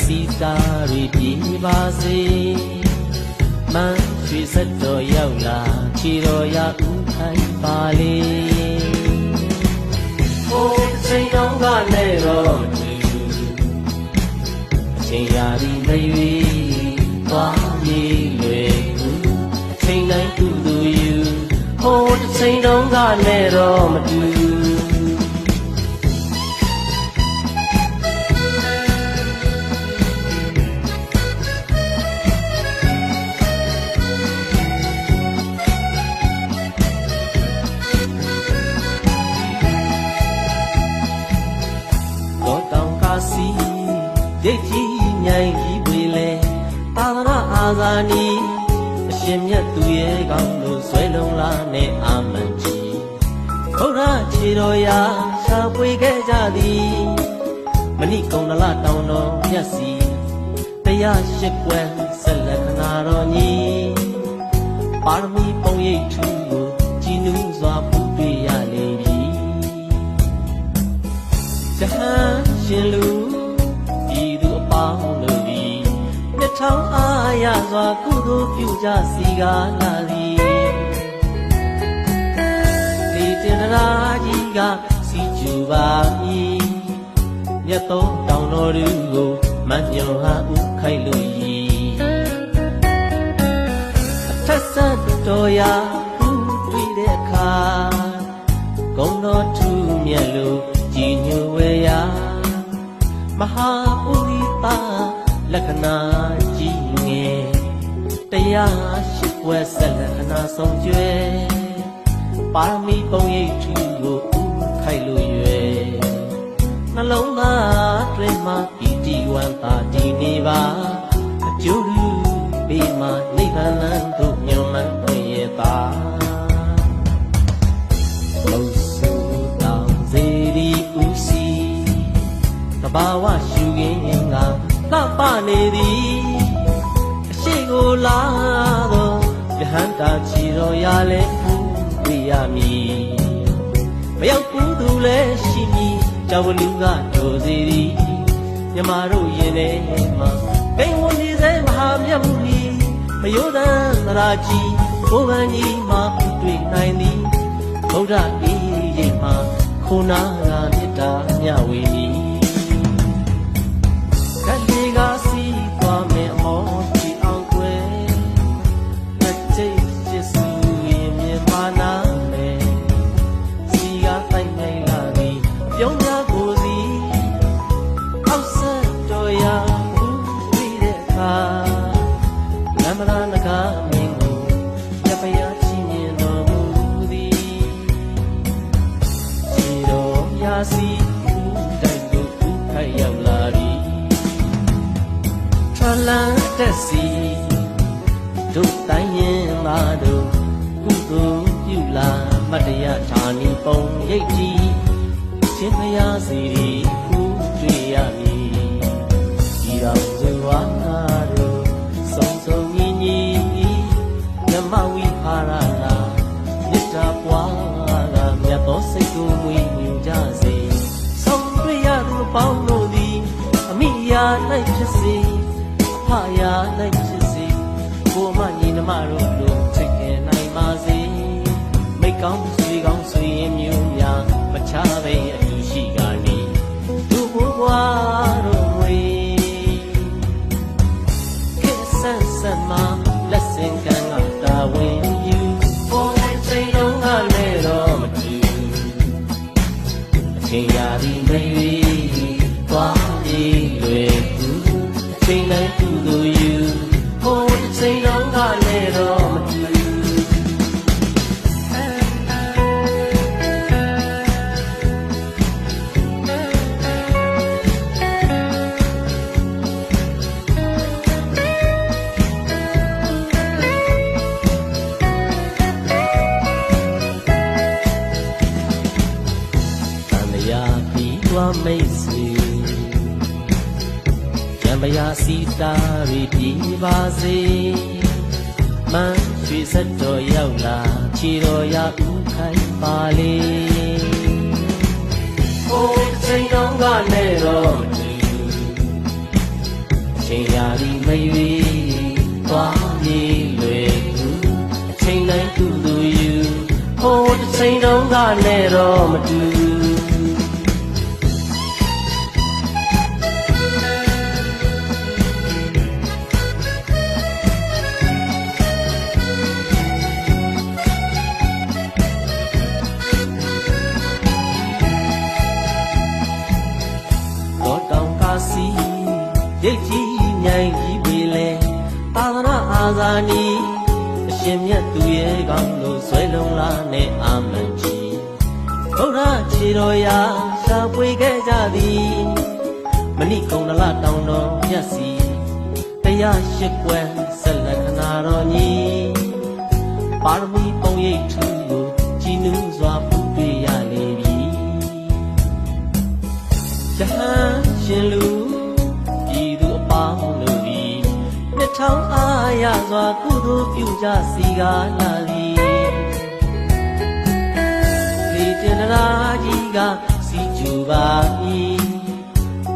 စီတာတွေပြေပါစေမန်းရွှေစက်တော်ရောက်လာခြေတော်ရဥခိုင်းပါလေဟိုတစ်ချိန်တော့ကလည်းတော့အချိန်ရာဒီမရွေသွားမြေလွယ်ဘူးအချိန်တိုင်းတူတူယူဟိုတစ်ချိန်တော့ကလည်းတော့မတူရိတ်ကြီးညိုင်ကြီးပွေလဲသာသနာအာဇာနီအရှင်မြတ်သူရဲ့ကောင်းလို့ဆွဲလုံးလာနဲ့အာမန်ကြီးဘုရားခြေတော်ရာရှာပွေခဲ့ကြသည်မဏိကုံတလတောင်တော်မြတ်စီတရားရှိကွယ်ဆက်လက်ခနာတော်ညီပါရမီပုံရိပ်ထူကိုကြည်နူးစွာပူတွေ့ရလေပြီဇဟန်ရှင်လူပေါင်းလို့ဒီမြတ်ထောင်းအားရစွာကုသိုလ်ပြုကြစီကားလာသည်ဒီတင်ရာကြီးကစီကျူပါမည်မြတ်သောတောင်တော်တွေကိုမညောဟာဥခိုက်လို့ဤအထက်ဆက်တော်ရာဥတွေ့တဲ့အခါဂုံတော်ထူးမြတ်လို့ကြည်ညိုဝဲရာမဟာပုရိသလက္ခဏာကြီးငယ်တရားရှိပွဲဆက်လက်ခဏဆုံးကျွဲပါရမီပုံရိပ်ထူကိုဥခိုက်လို့ရွယ်နှလုံးသားတွင်မှပီတိဝမ်းသာတည်နေပါအကျိုးလူပေးမှနိဗ္ဗာန်လမ်းသို့ညွန်မှန်းတွေ့ရပါဘာဝရှုခင်းကလှပနေသည်အရှိကိုလာတော့ယဟန္တာချီတော်ရလဲပူတွေ့ရမည်မရောက်ဘူးသူလည်းရှိမည်ကြောက်လူကတို့စီသည်မြမတို့ရင်ထဲမှာကိန်းဝင်နေစေမဟာမြတ်မှုဤမယောဒံသရာကြီးကိုယ်ပန်ကြီးမှာတွေ့နိုင်သည်ဗုဒ္ဓအေးရိပ်မှာခုနာကမေတ္တာမျှဝေမည်ကလေးကစီးသွားမယ်အမောကြည့်အောင်ကွယ်လက်ချိတ်ချစ်စုရင်မြင်ပါနာမယ်စီကတိုက်နိုင်လာသည်ပြုံးများကိုစီအောက်ဆက်တော်ရာဘူးပြီးတဲ့အခါလမ်းမလာနဂါမင်းကိုရပရချင်းမြင်တော်မူသည်ခြေတော်ရာစီတိုက်ကိုဥခိုက်ရောက်လာသည်လန်းတက်စီတို့တိုင်းရင်လာတို့ကုသိုလ်ပြုလာမတ္တရဌာနီပုံရိပ်ကြီးရှင်ဖရာစီရီခုတွေ့ရမည်ဒီတော်ဇဝါနာတို့စုံစုံညီညီဓမ္မဝိဟာရနာမေတ္တာပွားကမြတ်သောစိတ်ကိုမွေးမြူကြစေဆုံးတွေ့ရသူပေါင်းတို့သည်အမိယာ၌ဖြစ်စေဖယာလိုက်ဖြစ်စေကိုမညီနှမတို့လိုချစ်ခင်နိုင်ပါစေမိတ်ကောင်းဆွေကောင်းဆွေရင်မျိုးများမချပဲအတူရှိကနေသူ့ဘဝတို့ဝေကဲဆန်းဆန်းမှာလက်စင်ကံကတာဝန်ယူပေါ်တဲ့ချိန်လုံးကလည်းတော့မတူအချိန်ရာဒီမရွေသွားပြေးလွယ်ချိန်တိုင်းတူတူယူဟိုတစ်ချိန်လုံးကလည်းတော့မတူသံဃာပြီးသွားမိတ်ဆွေမယာစီတာရီပြေပါစေမန်းရွှေစက်တော်ရောက်လာခြေတော်ရဥခိုင်းပါလေဟိုတစ်ချိန်တော့ကလည်းတော့ ချိန်ရာဒီမရွေသွားပြေးလွယ်ကူအချိန်တိုင်းသူ့သူယူဟိုတစ်ချိန်တုန်းကနဲ့တော့မတူရိတ်ကြီးညိုင်ကြီးပေလေသာသနာအာဇာနီအရှင်မြတ်သူရဲ့ကောင်းလို့ဆွဲလုံးလာနဲ့အာမန်ကြီးဘုရားခြေတော်ရာရှာဖွေခဲ့ကြသည်မဏိကုံလတောင်တော်မြတ်စီတရားရှိကွယ်ဆက်လက်ခနာတော်ကြီးပါရမီပုံရိပ်ထူကိုကြည်နူးစွာပူတွေ့ရလေပြီယဟန်ရှင်လူပေါင်းလို့ဒီနှစ်ထောင်အားရစွာကုသိုလ်ပြုကြစီကားလာသည်လေတင်ရာကြီးကစီကျူပါ၏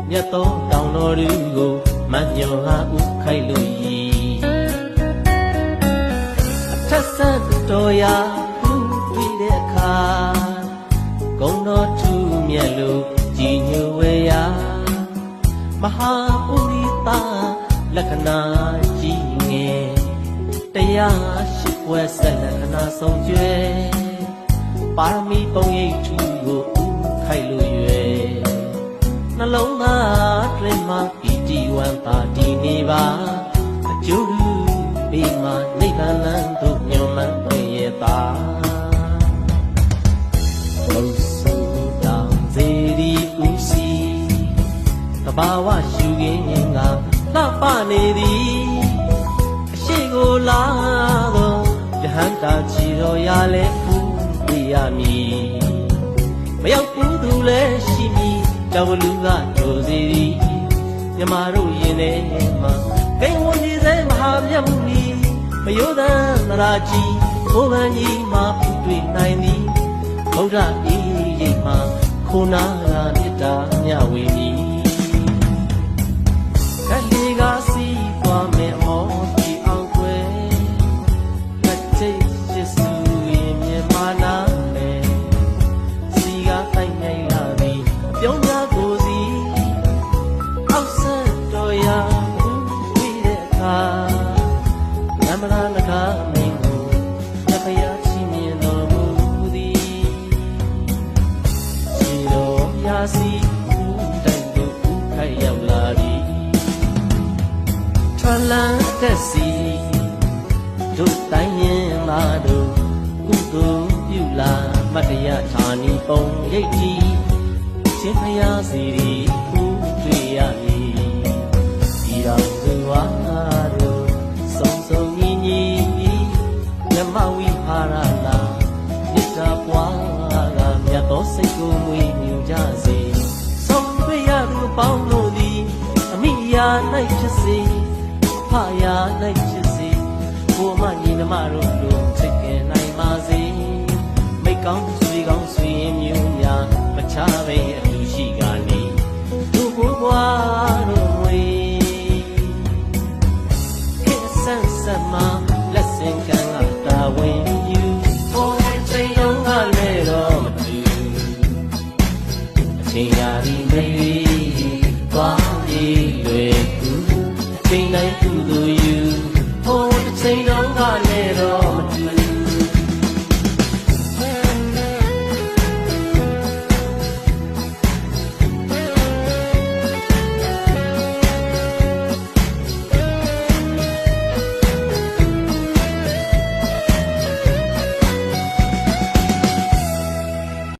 မြတ်သောတောင်တော်တွေကိုမညောဟာဥခိုက်လို့၏အထက်ဆက်တော်ရာပြုတွေ့တဲ့အခါဂုံတော်ထူးမြတ်လို့ကြည်ညိုဝေရာမဟာပုရိသလက္ခဏာကြီးငယ်တရားရှိပွဲဆက်လက္ခဏာဆုံးကျွဲပါရမီပုံရိပ်ထူကိုဥခိုက်လို့ရွယ်နှလုံးသားတွင်မှပီတိဝမ်းသာတည်နေပါအကျိုးပေးမှနိဗ္ဗာန်လမ်းသို့ညွန်မှန်းသွင်းရတာဘုဆုတောင်စေဒီဥစီတဘာဝရှုခင်းကလှပနေသည်အရှိကိုလာသောယဟန္တာချီတော်ရလဲဖူးပြရမည်မရောက်ဘူးသူလည်းရှိမည်တောင်လူကတို့စီသည်မြမတို့ရင်ထဲမှာကိန်းဝင်နေစေမဟာမြတ်မှုနီမယောသံသရာကြီးဘိုးဘန်ကြီးမှာပြတွေ့နိုင်သည်ဗုဒ္ဓဤရိပ်မှာခုနာရာမေတ္တာမြဝေမည်ကလေးကစီးသွားမယ်မောတီအောင်ွယ်လက်ချိတ်ရှိစုရင်မြမနာမယ်စီကတိုက်နိုင်လာပြီပြုံးသားကိုစီအောက်ဆက်တော်ရာဘူးပြီးတဲ့အခါနမလာနခမင်းကိုလက်ဖျားချီမြင်တော်မူသည်စီတော်ရာစီဘူးတိုင်တို့ဘူးခိုက်ရောက်လာသည်ဖလန်တက်စီတို့တိုင်းရင်မာတို့ကုသိုလ်ပြုလာမတ္တယဌာနီပုံရိပ်ကြီးရှင်ဖျားစီရီဥတွေ့ရမည်ဒီတော်သူဝါတို့စုံစုံညီညီမြမဝိဟာရလာမြတ်တာပွားကမြတ်သောစိတ်ကိုမွေးမြူကြစေဆုံးတွေ့ရသူပေါင်းတို့သည်အမိယာ၌ဖြစ်စေဖယားလိုက်ချစ်စေဘိုးမညီနှမတို့လိုချစ်ခင်နိုင်ပါစေမိတ်ကောင်းဆွေကောင်းဆွေမျိုးများမချပဲအလူရှိကနေသူ့ဘိုးဘွားတို့ဝေကိဆန်းစမလက်စင်ကံကတာဝန်ယူဘိုးချိန်လုံးကလည်းတော့မတူအချိန်ရာဒီမေးသွားပြေးလွယ်ကူချိန်တိုင်းသူ့သူ